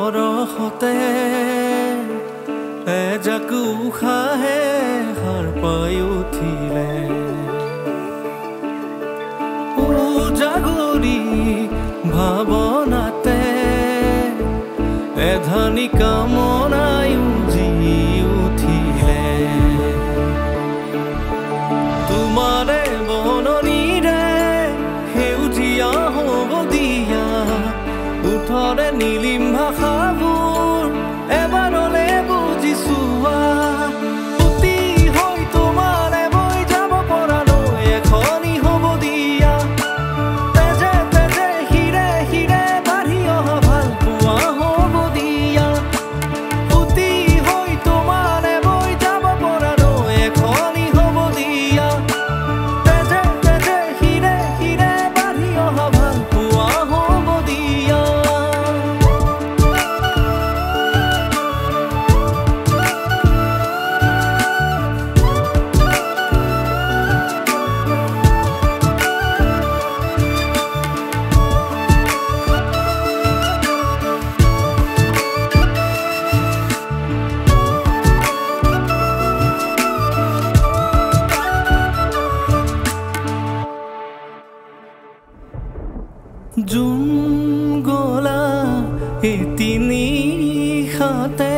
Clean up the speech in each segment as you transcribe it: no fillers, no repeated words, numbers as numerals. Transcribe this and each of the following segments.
পৰশতে এজাক উশাহে সাৰ পাই উঠিলে উজাগৰি ভাৱনাতে এধানি কামনাই উজি উঠিলে তোমাৰে বননিৰে সেউজীয়া হ'ব দিয়া উঠৰে নীলিম ভাষাবোৰ এবাৰলে বুজিছোৱা পুতি হৈ তোমাৰে বৈ যাব পৰালৈ এখনি হ'ব দিয়া তেজে তেজে হিৰে হিৰে বাঢ়ি অহা ভাল পোৱা হ'ব দিয়া পুতি হৈ তোমাৰে বৈ যাব পৰালৈ এখনি হ'ব দিয়া তেজে তেজে হিৰে হিৰে বাঢ়ি অহা ভাল পোৱা হ'ব দিয়া জুন গলা এটি নিশাতে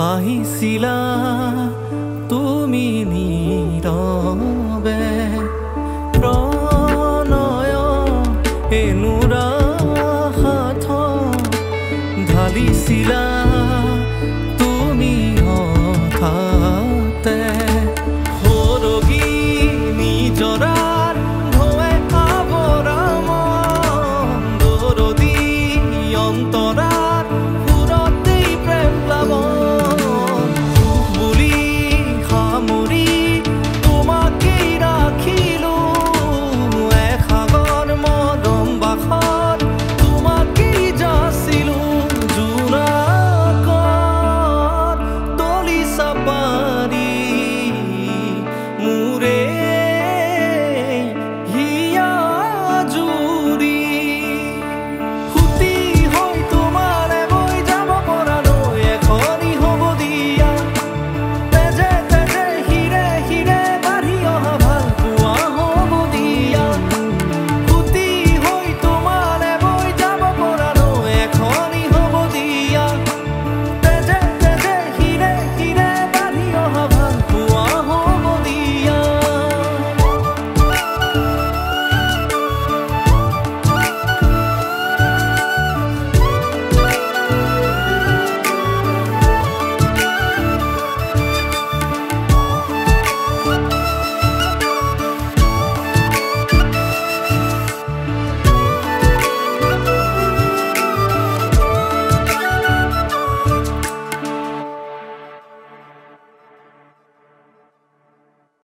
আহিছিলা তুমি নীৰৱে প্ৰণয় এনুৰাহাত ঢালিছিলা তুমি হঠাতে সৰগী নিজৰাৰ ঢৌৱে আৱৰা মন দৰদী অন্তৰা